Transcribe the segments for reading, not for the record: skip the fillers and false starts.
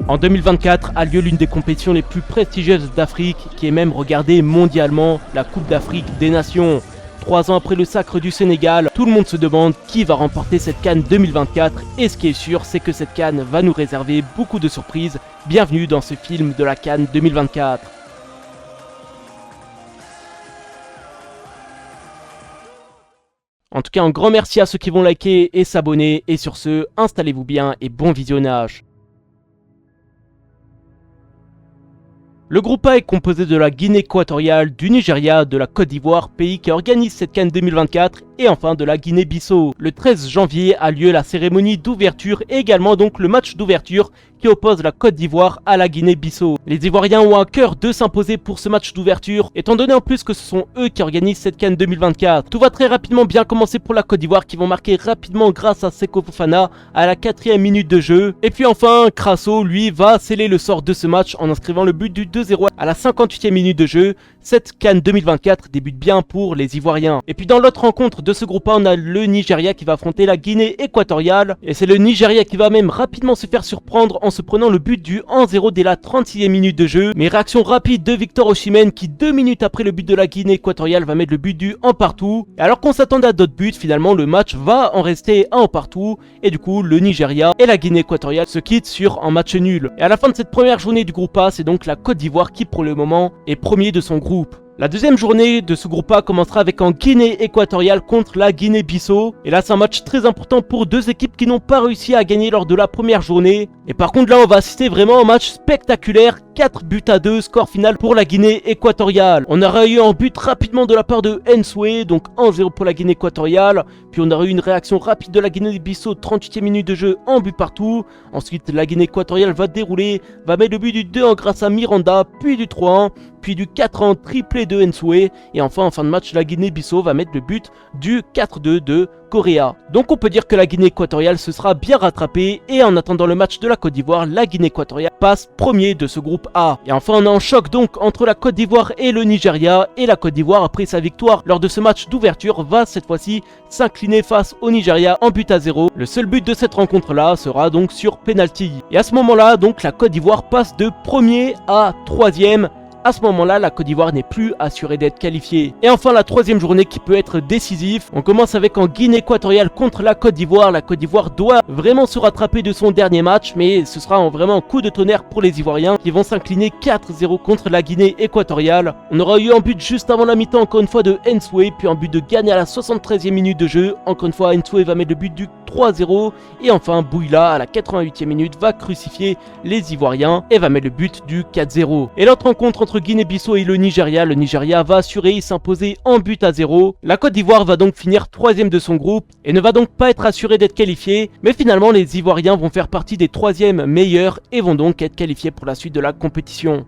En 2024 a lieu l'une des compétitions les plus prestigieuses d'Afrique, qui est même regardée mondialement, la Coupe d'Afrique des Nations. 3 ans après le sacre du Sénégal, tout le monde se demande qui va remporter cette CAN 2024 et ce qui est sûr, c'est que cette CAN va nous réserver beaucoup de surprises. Bienvenue dans ce film de la CAN 2024. En tout cas, un grand merci à ceux qui vont liker et s'abonner, et sur ce, installez-vous bien et bon visionnage. Le groupe A est composé de la Guinée équatoriale, du Nigeria, de la Côte d'Ivoire, pays qui organise cette CAN 2024, et enfin de la Guinée-Bissau. Le 13 janvier a lieu la cérémonie d'ouverture et également donc le match d'ouverture qui oppose la Côte d'Ivoire à la Guinée-Bissau. Les Ivoiriens ont à cœur de s'imposer pour ce match d'ouverture, étant donné en plus que ce sont eux qui organisent cette CAN 2024. Tout va très rapidement bien commencer pour la Côte d'Ivoire qui vont marquer rapidement grâce à Seko Fofana à la 4e minute de jeu. Et puis enfin, Crasso, lui, va sceller le sort de ce match en inscrivant le but du 2-0 à la 58e minute de jeu. Cette CAN 2024 débute bien pour les Ivoiriens. Et puis dans l'autre rencontre de ce groupe A, on a le Nigeria qui va affronter la Guinée équatoriale. Et c'est le Nigeria qui va même rapidement se faire surprendre en se prenant le but du 1-0 dès la 36e minute de jeu. Mais réaction rapide de Victor Osimhen qui 2 minutes après le but de la Guinée équatoriale va mettre le but du 1 partout. Et alors qu'on s'attendait à d'autres buts, finalement le match va en rester 1 partout. Et du coup le Nigeria et la Guinée équatoriale se quittent sur un match nul. Et à la fin de cette première journée du groupe A, c'est donc la Côte d'Ivoire qui pour le moment est premier de son groupe. La deuxième journée de ce groupe A commencera avec en Guinée équatoriale contre la Guinée-Bissau. Et là c'est un match très important pour deux équipes qui n'ont pas réussi à gagner lors de la première journée. Et par contre là on va assister vraiment à un match spectaculaire. 4-2, score final pour la Guinée équatoriale. On aurait eu un but rapidement de la part de Nsoué, donc 1-0 pour la Guinée équatoriale. Puis on aurait eu une réaction rapide de la Guinée-Bissau, 38e minute de jeu, en but partout. Ensuite la Guinée équatoriale va dérouler, va mettre le but du 2-1 grâce à Miranda, puis du 3-1, puis du 4-1 triplé de Nsoué. Et enfin en fin de match, la Guinée-Bissau va mettre le but du 4-2 de Correa. Donc on peut dire que la Guinée équatoriale se sera bien rattrapée et en attendant le match de la Côte d'Ivoire, la Guinée équatoriale passe premier de ce groupe A. Et enfin on a un choc donc entre la Côte d'Ivoire et le Nigeria, et la Côte d'Ivoire après sa victoire lors de ce match d'ouverture va cette fois-ci s'incliner face au Nigeria en but à 0. Le seul but de cette rencontre là sera donc sur penalty. Et à ce moment là donc la Côte d'Ivoire passe de premier à 3e. À ce moment-là, la Côte d'Ivoire n'est plus assurée d'être qualifiée. Et enfin, la troisième journée qui peut être décisive. On commence avec en Guinée équatoriale contre la Côte d'Ivoire. La Côte d'Ivoire doit vraiment se rattraper de son dernier match, mais ce sera vraiment un coup de tonnerre pour les Ivoiriens qui vont s'incliner 4-0 contre la Guinée équatoriale. On aura eu un but juste avant la mi-temps, encore une fois de Nsoué, puis un but de Gagné à la 73e minute de jeu. Encore une fois, Nsoué va mettre le but du 3-0. Et enfin, Bouila à la 88e minute va crucifier les Ivoiriens et va mettre le but du 4-0. Et l'autre rencontre entre Guinée-Bissau et le Nigeria va assurer et s'imposer en but à 0. La Côte d'Ivoire va donc finir 3e de son groupe et ne va donc pas être assurée d'être qualifiée, mais finalement les Ivoiriens vont faire partie des 3e meilleurs et vont donc être qualifiés pour la suite de la compétition.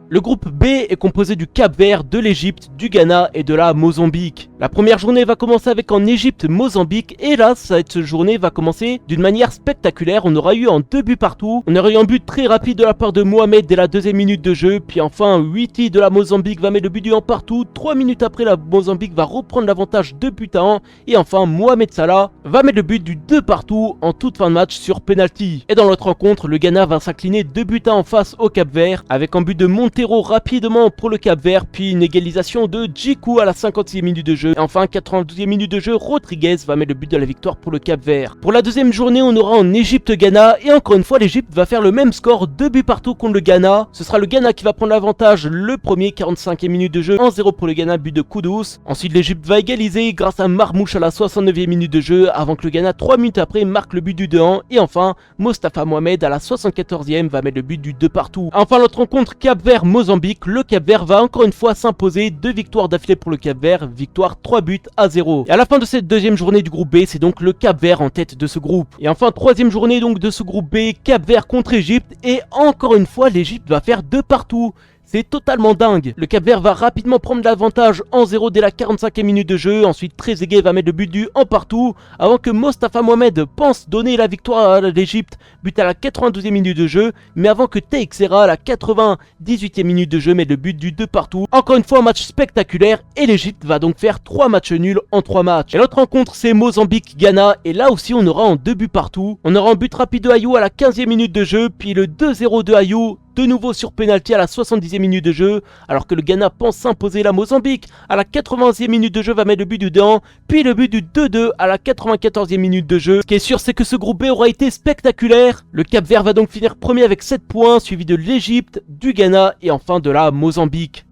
Le groupe B est composé du Cap-Vert, de l'Égypte, du Ghana et de la Mozambique. La première journée va commencer avec en Égypte, Mozambique, et là, cette journée va commencer d'une manière spectaculaire. On aura eu en 2 buts partout. On aura eu un but très rapide de la part de Mohamed dès la 2e minute de jeu, puis enfin Witi de la Mozambique va mettre le but du 1 partout. 3 minutes après, la Mozambique va reprendre l'avantage 2 buts à 1, et enfin Mohamed Salah va mettre le but du 2 partout en toute fin de match sur penalty. Et dans l'autre rencontre, le Ghana va s'incliner 2 buts à 1 face au Cap-Vert avec un but de Montero rapidement pour le Cap-Vert, puis une égalisation de Djikou à la 56e minute de jeu. Et enfin, 92e minute de jeu, Rodriguez va mettre le but de la victoire pour le Cap-Vert. Pour la deuxième journée, on aura en Égypte-Ghana, et encore une fois, l'Égypte va faire le même score, 2 buts partout contre le Ghana. Ce sera le Ghana qui va prendre l'avantage le premier, 45e minute de jeu, 1-0 pour le Ghana, but de Kudus. Ensuite, l'Égypte va égaliser grâce à Marmouche à la 69e minute de jeu, avant que le Ghana, 3 minutes après, marque le but du 2-1. Et enfin, Mostafa Mohamed à la 74e va mettre le but du 2 partout. Enfin, l'autre rencontre Cap-Vert-Mozambique, le Cap-Vert va encore une fois s'imposer, 2 victoires d'affilée pour le Cap-Vert, victoire 3 buts à 0. Et à la fin de cette deuxième journée du groupe B, c'est donc le Cap-Vert en tête de ce groupe. Et enfin, troisième journée donc de ce groupe B, Cap-Vert contre Égypte, et encore une fois l'Égypte va faire 2 partout. C'est totalement dingue. Le Cap-Vert va rapidement prendre l'avantage en 0 dès la 45e minute de jeu. Ensuite, Trezeguet va mettre le but du en partout avant que Mostafa Mohamed pense donner la victoire à l'Égypte. But à la 92e minute de jeu, mais avant que Teixeira à la 98e minute de jeu mette le but du 2 partout. Encore une fois, un match spectaculaire et l'Égypte va donc faire 3 matchs nuls en 3 matchs. Et l'autre rencontre, c'est Mozambique-Ghana et là aussi on aura en 2 buts partout. On aura un but rapide de Ayou à la 15e minute de jeu, puis le 2-0 de Ayou de nouveau sur pénalty à la 70e minute de jeu, alors que le Ghana pense s'imposer. La Mozambique à la 80e minute de jeu va mettre le but du 2-1, puis le but du 2-2 à la 94e minute de jeu. Ce qui est sûr, c'est que ce groupe B aura été spectaculaire. Le Cap-Vert va donc finir premier avec 7 points, suivi de l'Égypte, du Ghana et enfin de la Mozambique.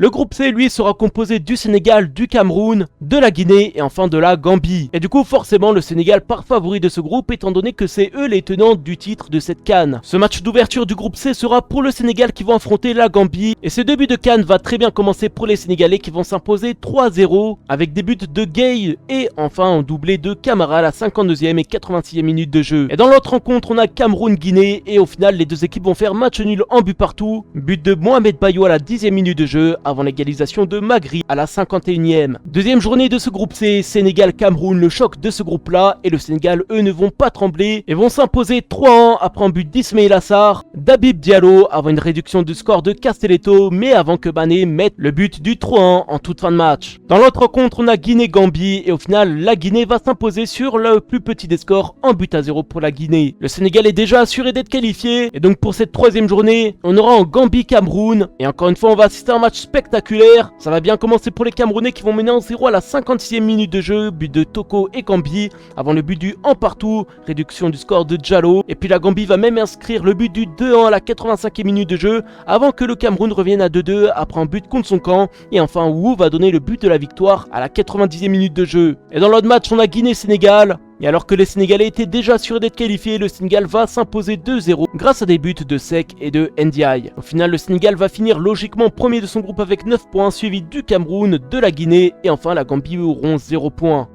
Le groupe C, lui, sera composé du Sénégal, du Cameroun, de la Guinée et enfin de la Gambie. Et du coup, forcément, le Sénégal part favori de ce groupe étant donné que c'est eux les tenants du titre de cette CAN. Ce match d'ouverture du groupe C sera pour le Sénégal qui vont affronter la Gambie. Et ce début de CAN va très bien commencer pour les Sénégalais qui vont s'imposer 3-0 avec des buts de Gueye et enfin un doublé de Camara à la 52e et 86e minute de jeu. Et dans l'autre rencontre, on a Cameroun-Guinée et au final, les deux équipes vont faire match nul en but partout. But de Mohamed Bayo à la 10e minute de jeu avant l'égalisation de Magri à la 51e. Deuxième journée de ce groupe C, Sénégal-Cameroun, le choc de ce groupe-là, et le Sénégal, eux, ne vont pas trembler et vont s'imposer 3-1 après un but d'Ismaïla Assar, d'Habib Diallo avant une réduction du score de Castelletto, mais avant que Mané mette le but du 3-1 en toute fin de match. Dans l'autre rencontre, on a Guinée-Gambie et au final, la Guinée va s'imposer sur le plus petit des scores, en but à 0 pour la Guinée. Le Sénégal est déjà assuré d'être qualifié et donc pour cette troisième journée, on aura en Gambie-Cameroun et encore une fois, on va assister à un match spectaculaire. Ça va bien commencer pour les Camerounais qui vont mener en 0 à la 56e minute de jeu, but de Toko et Gambi avant le but du en partout, réduction du score de Diallo, et puis la Gambie va même inscrire le but du 2-1 à la 85e minute de jeu avant que le Cameroun revienne à 2-2 après un but contre son camp, et enfin Wu va donner le but de la victoire à la 90e minute de jeu. Et dans l'autre match, on a Guinée-Sénégal. Et alors que les Sénégalais étaient déjà assurés d'être qualifiés, le Sénégal va s'imposer 2-0 grâce à des buts de Seck et de Ndiaye. Au final, le Sénégal va finir logiquement premier de son groupe avec 9 points, suivi du Cameroun, de la Guinée et enfin la Gambie auront 0 points.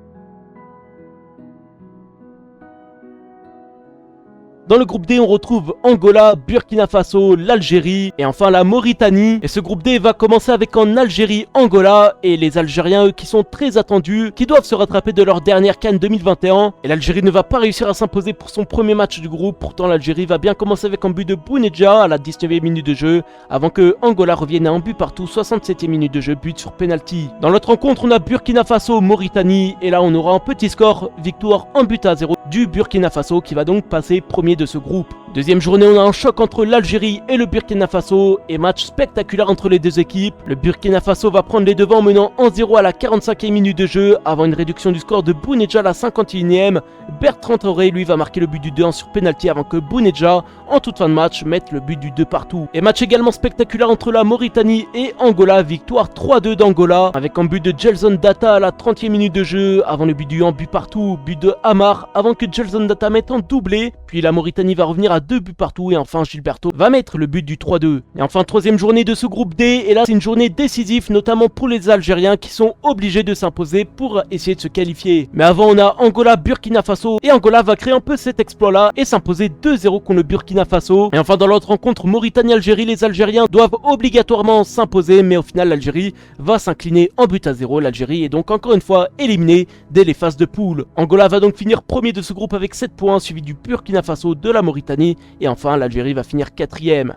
Dans le groupe D, on retrouve Angola, Burkina Faso, l'Algérie et enfin la Mauritanie. Et ce groupe D va commencer avec en Algérie, Angola et les Algériens, eux, qui sont très attendus, qui doivent se rattraper de leur dernière CAN 2021. Et l'Algérie ne va pas réussir à s'imposer pour son premier match du groupe. Pourtant, l'Algérie va bien commencer avec un but de Bounedjah à la 19e minute de jeu, avant que Angola revienne à un but partout, 67e minute de jeu, but sur penalty. Dans l'autre rencontre, on a Burkina Faso, Mauritanie, et là on aura un petit score, victoire en but à 0 du Burkina Faso qui va donc passer premier de ce groupe. Deuxième journée, on a un choc entre l'Algérie et le Burkina Faso et match spectaculaire entre les deux équipes. Le Burkina Faso va prendre les devants en menant 1-0 à la 45e minute de jeu avant une réduction du score de Bounedjah à la 51e. Bertrand Traoré lui va marquer le but du 2-1 sur penalty avant que Bounedjah en toute fin de match mette le but du 2 partout. Et match également spectaculaire entre la Mauritanie et Angola, victoire 3-2 d'Angola avec un but de Gelson Data à la 30e minute de jeu avant le but du 1 but partout, but de Amar avant que Gelson Data mette un doublé. Puis la Mauritanie va revenir à 2 buts partout et enfin Gilberto va mettre le but du 3-2. Et enfin troisième journée de ce groupe D, et là c'est une journée décisive notamment pour les Algériens qui sont obligés de s'imposer pour essayer de se qualifier. Mais avant on a Angola, Burkina Faso et Angola va créer un peu cet exploit là et s'imposer 2-0 contre le Burkina Faso. Et enfin dans l'autre rencontre Mauritanie-Algérie, les Algériens doivent obligatoirement s'imposer mais au final l'Algérie va s'incliner en but à 0. L'Algérie est donc encore une fois éliminée dès les phases de poule. Angola va donc finir premier de ce groupe avec 7 points suivi du Burkina Faso, de la Mauritanie et enfin l'Algérie va finir 4e.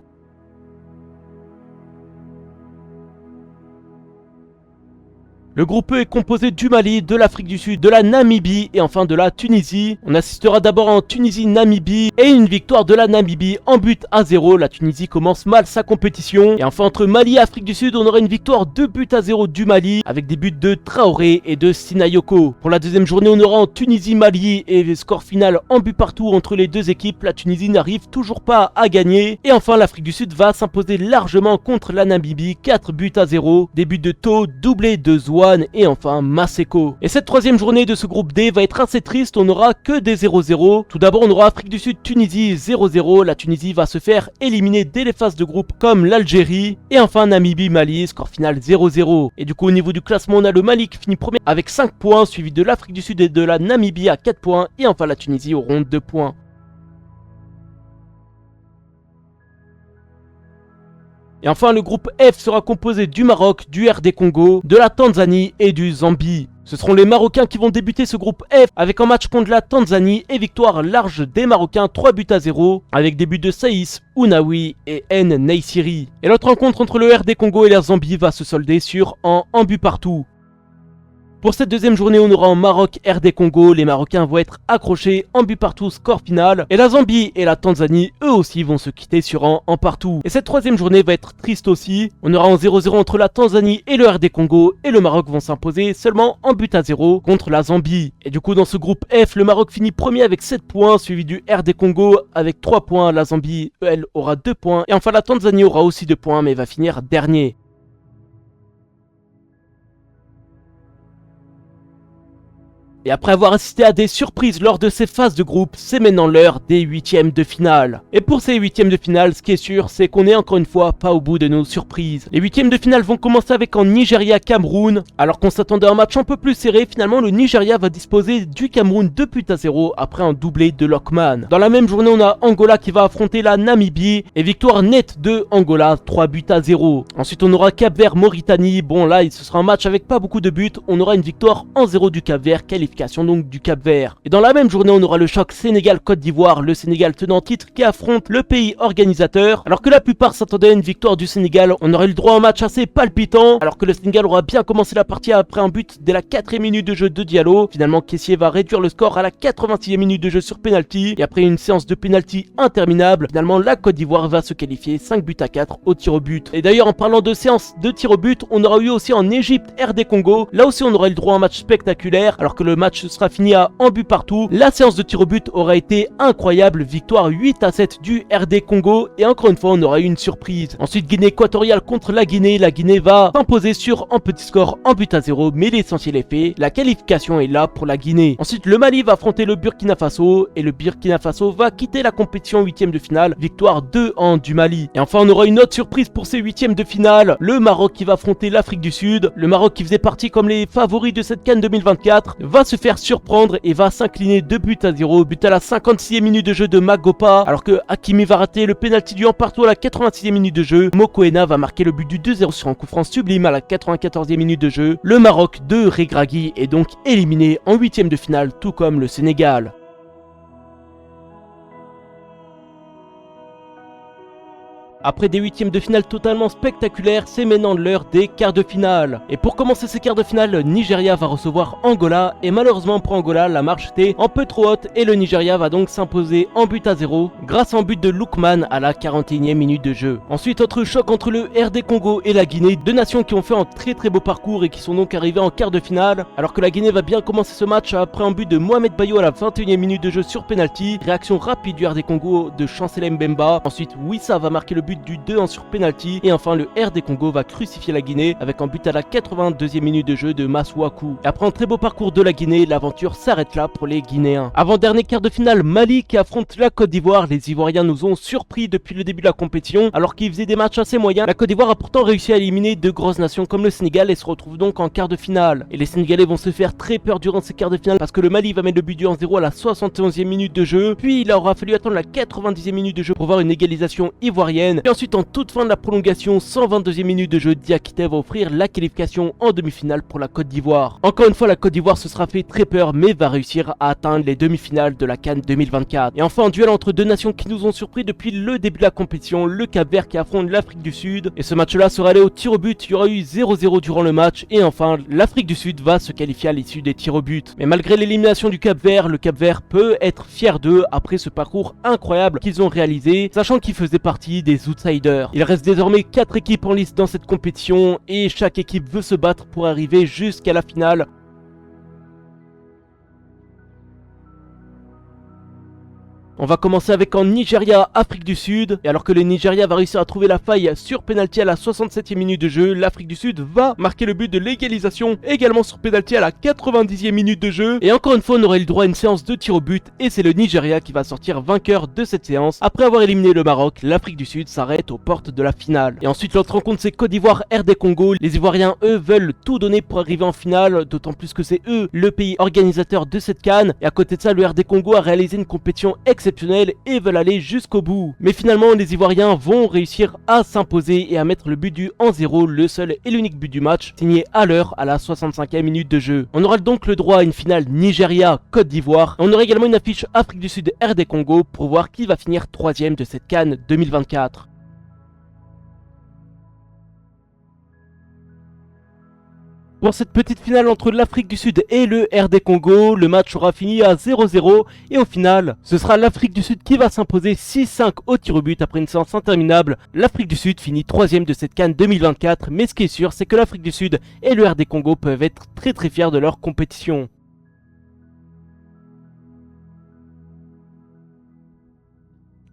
Le groupe E est composé du Mali, de l'Afrique du Sud, de la Namibie et enfin de la Tunisie. On assistera d'abord en Tunisie-Namibie et une victoire de la Namibie en but à 0. La Tunisie commence mal sa compétition. Et enfin entre Mali et Afrique du Sud, on aura une victoire 2 buts à 0 du Mali avec des buts de Traoré et de Sinayoko. Pour la deuxième journée, on aura en Tunisie-Mali et score final en but partout entre les deux équipes. La Tunisie n'arrive toujours pas à gagner. Et enfin l'Afrique du Sud va s'imposer largement contre la Namibie, 4 buts à 0. Des buts de To, doublé de Zouane et enfin Maseko. Et cette troisième journée de ce groupe D va être assez triste, on n'aura que des 0-0. Tout d'abord on aura Afrique du Sud, Tunisie 0-0, la Tunisie va se faire éliminer dès les phases de groupe comme l'Algérie. Et enfin Namibie, Mali, score final 0-0. Et du coup au niveau du classement on a le Mali qui finit premier avec 5 points, suivi de l'Afrique du Sud et de la Namibie à 4 points. Et enfin la Tunisie auront 2 points. Et enfin, le groupe F sera composé du Maroc, du RD Congo, de la Tanzanie et du Zambie. Ce seront les Marocains qui vont débuter ce groupe F avec un match contre la Tanzanie et victoire large des Marocains 3-0 avec des buts de Saïs, Ounaoui et Neysiri. Et l'autre rencontre entre le RD Congo et la Zambie va se solder sur un but partout. Pour cette deuxième journée, on aura en Maroc RD Congo, les Marocains vont être accrochés en but partout, score final. Et la Zambie et la Tanzanie, eux aussi, vont se quitter sur un partout. Et cette troisième journée va être triste aussi. On aura en 0-0 entre la Tanzanie et le RD Congo, et le Maroc vont s'imposer seulement en but à 0 contre la Zambie. Et du coup, dans ce groupe F, le Maroc finit premier avec 7 points, suivi du RD Congo avec 3 points. La Zambie, elle, aura 2 points. Et enfin, la Tanzanie aura aussi 2 points, mais va finir dernier. Et après avoir assisté à des surprises lors de ces phases de groupe, c'est maintenant l'heure des huitièmes de finale. Et pour ces huitièmes de finale, ce qui est sûr, c'est qu'on est encore une fois pas au bout de nos surprises. Les huitièmes de finale vont commencer avec en Nigeria-Cameroun. Alors qu'on s'attendait à un match un peu plus serré, finalement le Nigeria va disposer du Cameroun 2-0 après un doublé de Lockman. Dans la même journée, on a Angola qui va affronter la Namibie et victoire nette de Angola 3-0. Ensuite, on aura Cap-Vert-Mauritanie. Bon là, ce sera un match avec pas beaucoup de buts. On aura une victoire 1-0 du Cap-Vert, qualification donc du Cap-Vert. Et dans la même journée, on aura le choc Sénégal-Côte d'Ivoire, le Sénégal tenant titre qui affronte le pays organisateur. Alors que la plupart s'attendaient à une victoire du Sénégal, on aurait eu le droit à un match assez palpitant, alors que le Sénégal aura bien commencé la partie après un but dès la 4e minute de jeu de Diallo. Finalement, Kessié va réduire le score à la 86e minute de jeu sur penalty, et après une séance de penalty interminable, finalement la Côte d'Ivoire va se qualifier 5-4 au tir au but. Et d'ailleurs, en parlant de séance de tir au but, on aura eu aussi en Égypte RD Congo. Là aussi, on aurait eu le droit à un match spectaculaire, alors que le match sera fini à un but partout. La séance de tir au but aura été incroyable, victoire 8-7 du RD Congo, et encore une fois on aura eu une surprise. Ensuite, Guinée équatoriale contre la Guinée va s'imposer sur un petit score 1-0, mais l'essentiel est fait, la qualification est là pour la Guinée. Ensuite, le Mali va affronter le Burkina Faso, et le Burkina Faso va quitter la compétition 8e de finale, victoire 2-1 du Mali. Et enfin on aura une autre surprise pour ces 8e de finale, le Maroc qui va affronter l'Afrique du Sud. Le Maroc, qui faisait partie comme les favoris de cette CAN 2024, va se faire surprendre et va s'incliner 2-0, but à la 56e minute de jeu de Magopa, alors que Hakimi va rater le pénalty du partout à la 86e minute de jeu. Mokoena va marquer le but du 2-0 sur un coup franc sublime à la 94e minute de jeu. Le Maroc de Regragui est donc éliminé en 8e de finale, tout comme le Sénégal. Après des huitièmes de finale totalement spectaculaires, c'est maintenant l'heure des quarts de finale. Et pour commencer ces quarts de finale, le Nigeria va recevoir Angola, et malheureusement pour Angola, la marche était un peu trop haute et le Nigeria va donc s'imposer en but à 0 grâce à un but de Lookman à la 41e minute de jeu. Ensuite, autre choc entre le RD Congo et la Guinée, deux nations qui ont fait un très beau parcours et qui sont donc arrivées en quart de finale, alors que la Guinée va bien commencer ce match après un but de Mohamed Bayo à la 21e minute de jeu sur penalty, réaction rapide du RD Congo de Chancellor Mbemba. Ensuite, Wissa va marquer le but du 2-1 sur penalty, et enfin le RD Congo va crucifier la Guinée avec un but à la 82e minute de jeu de Masuaku. Et après un très beau parcours de la Guinée, l'aventure s'arrête là pour les Guinéens. Avant-dernier quart de finale, Mali qui affronte la Côte d'Ivoire. Les Ivoiriens nous ont surpris depuis le début de la compétition, alors qu'ils faisaient des matchs assez moyens. La Côte d'Ivoire a pourtant réussi à éliminer de grosses nations comme le Sénégal et se retrouve donc en quart de finale. Et les Sénégalais vont se faire très peur durant ces quarts de finale, parce que le Mali va mettre le but du 1-0 à la 71e minute de jeu, puis il aura fallu attendre la 90e minute de jeu pour voir une égalisation ivoirienne, et ensuite en toute fin de la prolongation, 122e minute de jeu, Diakité va offrir la qualification en demi-finale pour la Côte d'Ivoire. Encore une fois, la Côte d'Ivoire se sera fait très peur, mais va réussir à atteindre les demi-finales de la CAN 2024. Et enfin, un duel entre deux nations qui nous ont surpris depuis le début de la compétition, le Cap-Vert qui affronte l'Afrique du Sud. Et ce match-là sera allé au tir au but, il y aura eu 0-0 durant le match, et enfin, l'Afrique du Sud va se qualifier à l'issue des tirs au but. Mais malgré l'élimination du Cap-Vert, le Cap-Vert peut être fier d'eux après ce parcours incroyable qu'ils ont réalisé, sachant qu'ils faisaient partie des outsiders. Il reste désormais 4 équipes en lice dans cette compétition et chaque équipe veut se battre pour arriver jusqu'à la finale. On va commencer avec en Nigeria, Afrique du Sud. Et alors que le Nigeria va réussir à trouver la faille sur penalty à la 67e minute de jeu, l'Afrique du Sud va marquer le but de l'égalisation également sur penalty à la 90e minute de jeu. Et encore une fois, on aurait eu le droit à une séance de tir au but et c'est le Nigeria qui va sortir vainqueur de cette séance. Après avoir éliminé le Maroc, l'Afrique du Sud s'arrête aux portes de la finale. Et ensuite, l'autre rencontre, c'est Côte d'Ivoire, RD Congo. Les Ivoiriens, eux, veulent tout donner pour arriver en finale, d'autant plus que c'est eux le pays organisateur de cette CAN. Et à côté de ça, le RD Congo a réalisé une compétition exceptionnelle exceptionnel et veulent aller jusqu'au bout. Mais finalement, les Ivoiriens vont réussir à s'imposer et à mettre le but du 1-0, le seul et l'unique but du match, signé à l'heure à la 65e minute de jeu. On aura donc le droit à une finale Nigeria-Côte d'Ivoire. On aura également une affiche Afrique du Sud RD Congo pour voir qui va finir 3e de cette CAN 2024. Pour cette petite finale entre l'Afrique du Sud et le RD Congo, le match aura fini à 0-0 et au final, ce sera l'Afrique du Sud qui va s'imposer 6-5 au tir au but après une séance interminable. L'Afrique du Sud finit 3e de cette CAN 2024, mais ce qui est sûr, c'est que l'Afrique du Sud et le RD Congo peuvent être très fiers de leur compétition.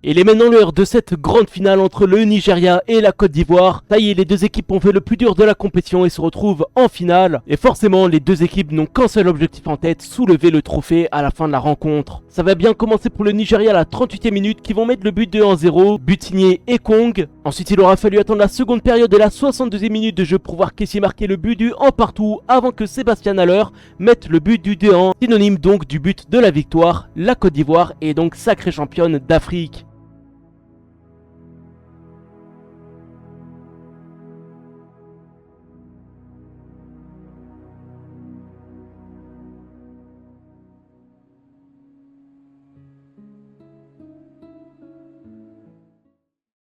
Il est maintenant l'heure de cette grande finale entre le Nigeria et la Côte d'Ivoire. Ça y est, les deux équipes ont fait le plus dur de la compétition et se retrouvent en finale. Et forcément, les deux équipes n'ont qu'un seul objectif en tête, soulever le trophée à la fin de la rencontre. Ça va bien commencer pour le Nigeria à la 38e minute qui vont mettre le but de 1-0, but signé Ekong. Ensuite, il aura fallu attendre la seconde période et la 62e minute de jeu pour voir Kessie marquer le but du 1 partout avant que Sébastien Haller mette le but du 2-1, synonyme donc du but de la victoire. La Côte d'Ivoire est donc sacrée championne d'Afrique.